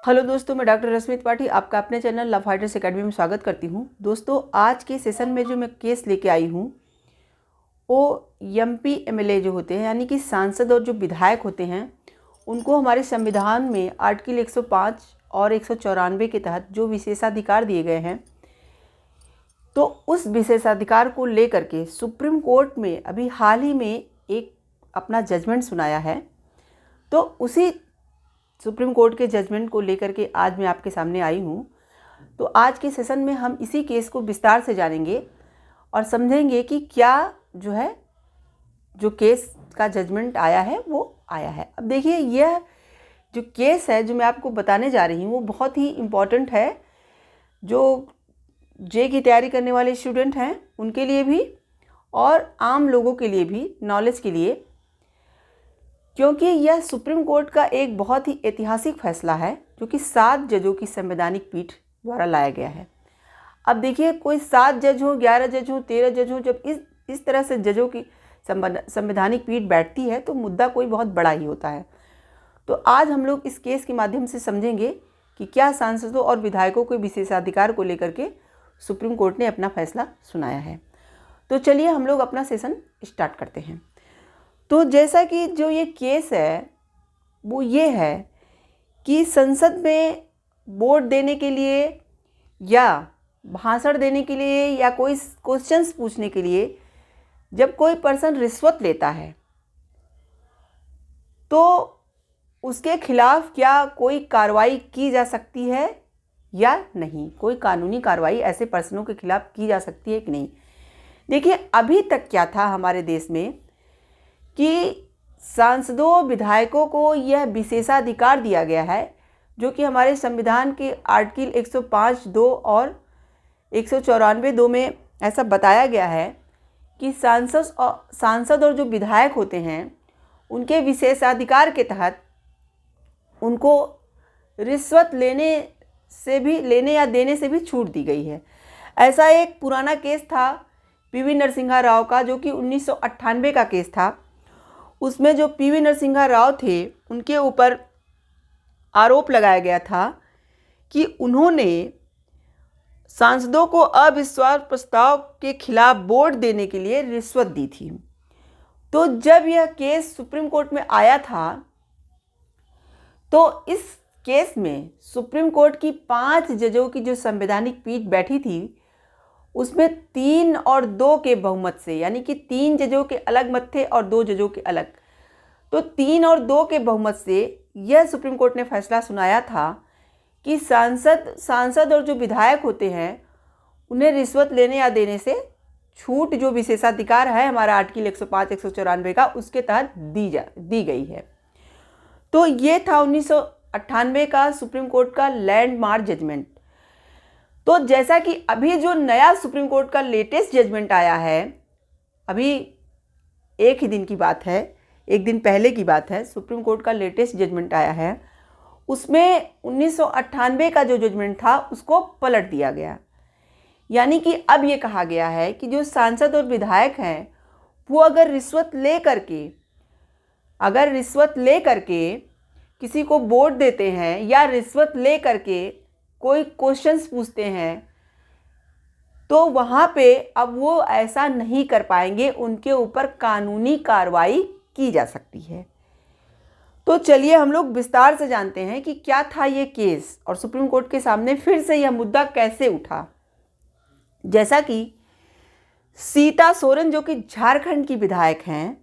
Hello दोस्तों, मैं doctor रश्मि त्रिपाठी आपका अपने चैनल लव फाइटर्स एकेडमी में स्वागत करती हूं। दोस्तों, आज के सेशन में जो मैं केस लेके आई हूं वो एमपी एमएलए जो होते हैं, यानी कि सांसद और जो विधायक होते हैं, उनको हमारे संविधान में आर्टिकल 105 और 194 के तहत जो विशेषाधिकार दिए गए हैं, तो उस विशेषाधिकार को लेकर के सुप्रीम कोर्ट में अभी हाल ही में एक अपना जजमेंट सुनाया है। तो उसी सुप्रीम कोर्ट के जजमेंट को लेकर के आज मैं आपके सामने आई हूँ। तो आज के सेशन में हम इसी केस को विस्तार से जानेंगे और समझेंगे कि क्या जो केस का जजमेंट आया है वो आया है। अब देखिए, यह जो केस है जो मैं आपको बताने जा रही हूँ वो बहुत ही इम्पॉर्टेंट है। जो जे की तैयारी करने वाले स्टूडेंट हैं उनके लिए भी और आम लोगों के लिए भी, नॉलेज के लिए, क्योंकि यह सुप्रीम कोर्ट का एक बहुत ही ऐतिहासिक फैसला है जो कि 7 जजों की संवैधानिक पीठ द्वारा लाया गया है। अब देखिए, कोई 7 जज हो, 11 जज हो, 13 जज हो, जब इस तरह से जजों की संवैधानिक पीठ बैठती है तो मुद्दा कोई बहुत बड़ा ही होता है। तो आज हम लोग इस केस के माध्यम से समझेंगे कि क्या सांसदों और विधायकों के विशेषाधिकार को लेकर के सुप्रीम कोर्ट ने अपना फैसला सुनाया है। तो चलिए हम लोग अपना सेशन स्टार्ट करते हैं। तो जैसा कि जो ये केस है वो ये है कि संसद में वोट देने के लिए या भाषण देने के लिए या कोई क्वेश्चंस पूछने के लिए जब कोई पर्सन रिश्वत लेता है तो उसके खिलाफ क्या कोई कार्रवाई की जा सकती है या नहीं, कोई कानूनी कार्रवाई ऐसे पर्सनों के खिलाफ की जा सकती है कि नहीं। देखिए, अभी तक क्या था हमारे देश में कि सांसदों विधायकों को यह विशेषाधिकार दिया गया है जो कि हमारे संविधान के आर्टिकल 105(2) और 194(2) में ऐसा बताया गया है कि सांसद और जो विधायक होते हैं उनके विशेषाधिकार के तहत उनको रिश्वत लेने या देने से भी छूट दी गई है। ऐसा एक पुराना केस था पीवी नरसिम्हा राव का, जो कि 1998 का केस था। उसमें जो पीवी नरसिम्हा राव थे उनके ऊपर आरोप लगाया गया था कि उन्होंने सांसदों को अविश्वास प्रस्ताव के खिलाफ वोट देने के लिए रिश्वत दी थी। तो जब यह केस सुप्रीम कोर्ट में आया था तो इस केस में सुप्रीम कोर्ट की 5 जजों की जो संवैधानिक पीठ बैठी थी उसमें 3 और 2 के बहुमत से, यानी कि 3 जजों के अलग मत थे और 2 जजों के अलग, तो 3 और 2 के बहुमत से यह सुप्रीम कोर्ट ने फैसला सुनाया था कि सांसद और जो विधायक होते हैं उन्हें रिश्वत लेने या देने से छूट, जो विशेषाधिकार है हमारा आर्टिकल 105 194 का, उसके तहत दी गई है। तो ये था 1998 का सुप्रीम कोर्ट का लैंडमार्क जजमेंट। तो जैसा कि अभी जो नया सुप्रीम कोर्ट का लेटेस्ट जजमेंट आया है, अभी एक ही दिन की बात है, एक दिन पहले की बात है, सुप्रीम कोर्ट का लेटेस्ट जजमेंट आया है। उसमें 1998 का जो जजमेंट था उसको पलट दिया गया। यानी कि अब ये कहा गया है कि जो सांसद और विधायक हैं वो अगर रिश्वत ले करके किसी को वोट देते हैं या रिश्वत ले करके कोई क्वेश्चंस पूछते हैं तो वहाँ पे अब वो ऐसा नहीं कर पाएंगे, उनके ऊपर कानूनी कार्रवाई की जा सकती है। तो चलिए हम लोग विस्तार से जानते हैं कि क्या था ये केस और सुप्रीम कोर्ट के सामने फिर से यह मुद्दा कैसे उठा। जैसा कि सीता सोरेन, जो कि झारखंड की विधायक हैं,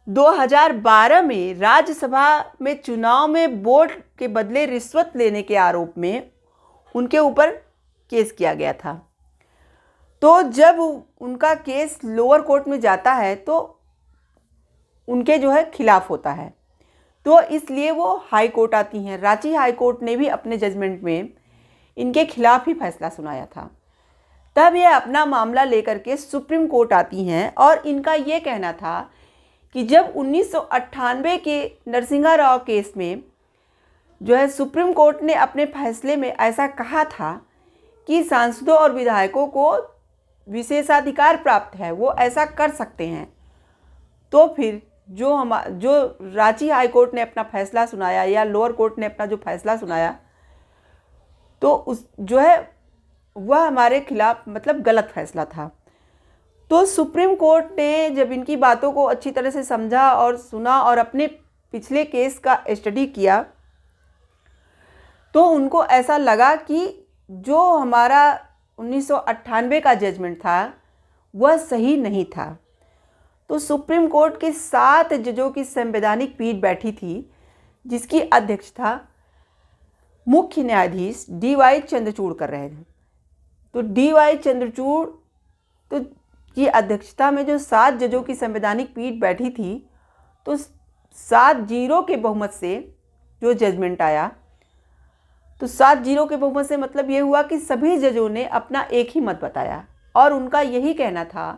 2012 में राज्यसभा में चुनाव में वोट के बदले रिश्वत लेने के आरोप में उनके ऊपर केस किया गया था। तो जब उनका केस लोअर कोर्ट में जाता है तो उनके खिलाफ होता है, तो इसलिए वो हाई कोर्ट आती हैं। रांची हाई कोर्ट ने भी अपने जजमेंट में इनके खिलाफ ही फैसला सुनाया था। तब ये अपना मामला लेकर के सुप्रीम कोर्ट आती हैं और इनका ये कहना था कि जब 1998 के नरसिम्हा राव केस में सुप्रीम कोर्ट ने अपने फैसले में ऐसा कहा था कि सांसदों और विधायकों को विशेषाधिकार प्राप्त है, वो ऐसा कर सकते हैं, तो फिर जो रांची हाई कोर्ट ने अपना फैसला सुनाया या लोअर कोर्ट ने अपना जो फैसला सुनाया तो उस जो है वह हमारे खिलाफ मतलब गलत फैसला था। तो सुप्रीम कोर्ट ने जब इनकी बातों को अच्छी तरह से समझा और सुना और अपने पिछले केस का स्टडी किया, तो उनको ऐसा लगा कि जो हमारा 1998 का जजमेंट था वह सही नहीं था। तो सुप्रीम कोर्ट के 7 जजों की संवैधानिक पीठ बैठी थी, जिसकी अध्यक्षता मुख्य न्यायाधीश DY चंद्रचूड़ कर रहे थे। तो DY चंद्रचूड़ तो की अध्यक्षता में जो 7 जजों की संवैधानिक पीठ बैठी थी, तो 7-0 के बहुमत से जो जजमेंट आया, तो 7-0 के बहुमत से मतलब ये हुआ कि सभी जजों ने अपना एक ही मत बताया और उनका यही कहना था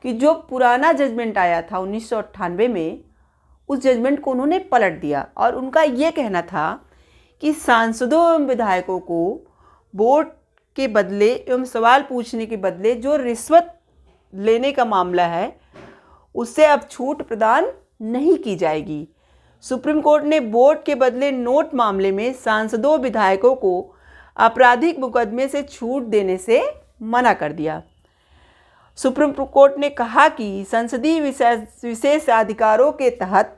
कि जो पुराना जजमेंट आया था 1998 में, उस जजमेंट को उन्होंने पलट दिया। और उनका ये कहना था कि सांसदों एवं विधायकों को वोट के बदले एवं सवाल पूछने के बदले जो रिश्वत लेने का मामला है, उससे अब छूट प्रदान नहीं की जाएगी। सुप्रीम कोर्ट ने वोट के बदले नोट मामले में सांसदों विधायकों को आपराधिक मुकदमे से छूट देने से मना कर दिया। सुप्रीम कोर्ट ने कहा कि संसदीय विशेषाधिकारों के तहत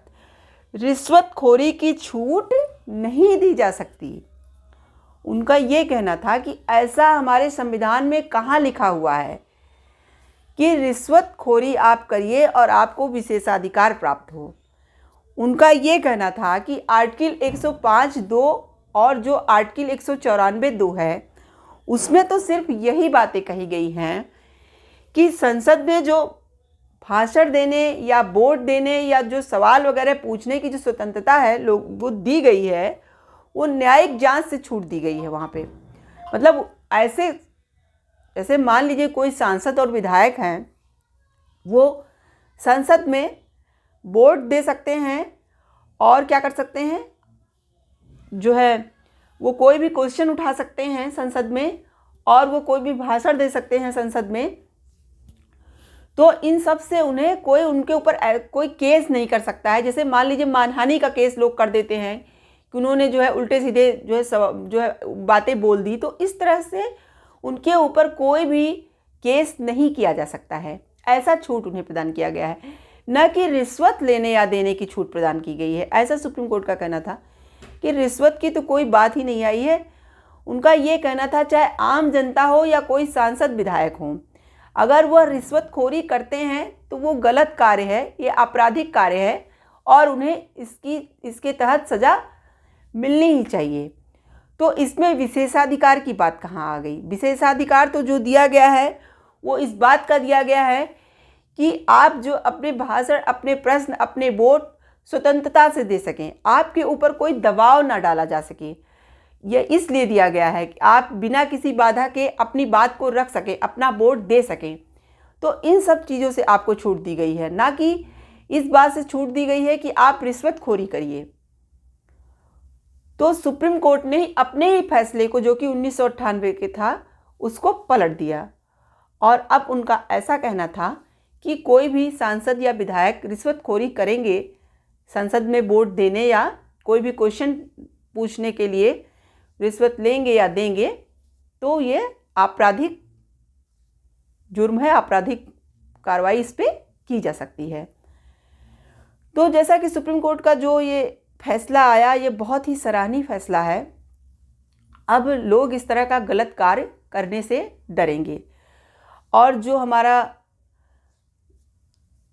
रिश्वतखोरी की छूट नहीं दी जा सकती। उनका ये कहना था कि ऐसा हमारे संविधान में कहाँ लिखा हुआ है कि रिश्वतखोरी आप करिए और आपको विशेषाधिकार प्राप्त हो। उनका ये कहना था कि आर्टिकल 105(2) और जो आर्टिकल 194(2) है, उसमें तो सिर्फ यही बातें कही गई हैं कि संसद में जो भाषण देने या वोट देने या जो सवाल वगैरह पूछने की जो स्वतंत्रता है लोग वो दी गई है, वो न्यायिक जांच से छूट दी गई है वहाँ पे। मतलब ऐसे मान लीजिए कोई सांसद और विधायक हैं, वो संसद में वोट दे सकते हैं और क्या कर सकते हैं, जो है वो कोई भी क्वेश्चन उठा सकते हैं संसद में और वो कोई भी भाषण दे सकते हैं संसद में। तो इन सब से उन्हें कोई उनके ऊपर कोई केस नहीं कर सकता है। जैसे मान लीजिए मानहानि का केस लोग कर देते हैं कि उन्होंने जो है उल्टे सीधे जो है बातें बोल दी, तो इस तरह से उनके ऊपर कोई भी केस नहीं किया जा सकता है। ऐसा छूट उन्हें प्रदान किया गया है, न कि रिश्वत लेने या देने की छूट प्रदान की गई है। ऐसा सुप्रीम कोर्ट का कहना था कि रिश्वत की तो कोई बात ही नहीं आई है। उनका ये कहना था चाहे आम जनता हो या कोई सांसद विधायक हो, अगर वह रिश्वतखोरी करते हैं तो वो गलत कार्य है, ये आपराधिक कार्य है और उन्हें इसके तहत सज़ा मिलनी ही चाहिए। तो इसमें विशेषाधिकार की बात कहाँ आ गई? विशेषाधिकार तो जो दिया गया है वो इस बात का दिया गया है कि आप जो अपने भाषण, अपने प्रश्न, अपने वोट स्वतंत्रता से दे सकें, आपके ऊपर कोई दबाव ना डाला जा सके। यह इसलिए दिया गया है कि आप बिना किसी बाधा के अपनी बात को रख सकें, अपना वोट दे सकें। तो इन सब चीज़ों से आपको छूट दी गई है, ना कि इस बात से छूट दी गई है कि आप रिश्वतखोरी करिए। तो सुप्रीम कोर्ट ने अपने ही फैसले को, जो कि 1998 के था, उसको पलट दिया और अब उनका ऐसा कहना था कि कोई भी सांसद या विधायक रिश्वतखोरी करेंगे संसद में वोट देने या कोई भी क्वेश्चन पूछने के लिए रिश्वत लेंगे या देंगे, तो ये आपराधिक जुर्म है, आपराधिक कार्रवाई इस पर की जा सकती है। तो जैसा कि सुप्रीम कोर्ट का जो ये फैसला आया, ये बहुत ही सराहनीय फैसला है। अब लोग इस तरह का गलत कार्य करने से डरेंगे और जो हमारा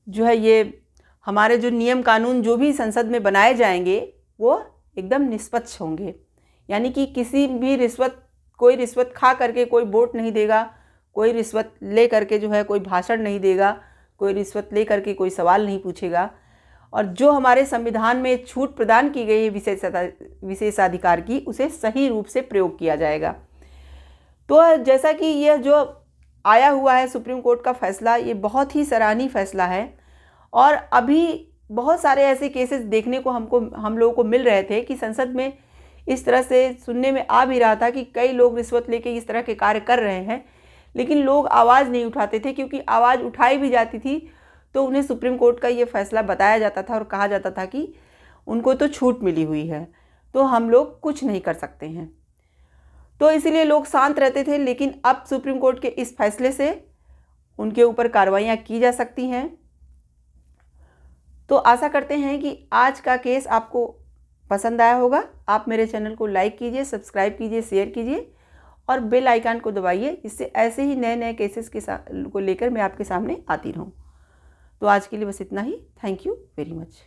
जो है ये हमारे जो नियम कानून जो भी संसद में बनाए जाएंगे वो एकदम निष्पक्ष होंगे। यानी कि किसी भी कोई रिश्वत खा करके कोई वोट नहीं देगा, कोई रिश्वत ले करके जो है कोई भाषण नहीं देगा, कोई रिश्वत ले करके कोई सवाल नहीं पूछेगा। और जो हमारे संविधान में छूट प्रदान की गई है विशेषाधिकार की, उसे सही रूप से प्रयोग किया जाएगा। तो जैसा कि यह जो आया हुआ है सुप्रीम कोर्ट का फैसला, ये बहुत ही सराहनीय फैसला है। और अभी बहुत सारे ऐसे केसेस देखने को हम लोगों को मिल रहे थे कि संसद में इस तरह से सुनने में आ भी रहा था कि कई लोग रिश्वत लेके इस तरह के कार्य कर रहे हैं, लेकिन लोग आवाज़ नहीं उठाते थे, क्योंकि आवाज़ उठाई भी जाती थी तो उन्हें सुप्रीम कोर्ट का ये फैसला बताया जाता था और कहा जाता था कि उनको तो छूट मिली हुई है, तो हम लोग कुछ नहीं कर सकते हैं। तो इसीलिए लोग शांत रहते थे, लेकिन अब सुप्रीम कोर्ट के इस फैसले से उनके ऊपर कार्रवाइयाँ की जा सकती हैं। तो आशा करते हैं कि आज का केस आपको पसंद आया होगा। आप मेरे चैनल को लाइक कीजिए, सब्सक्राइब कीजिए, शेयर कीजिए और बेल आइकन को दबाइए, जिससे ऐसे ही नए नए केसेस को लेकर मैं आपके सामने आती रहूं। तो आज के लिए बस इतना ही। Thank you very much.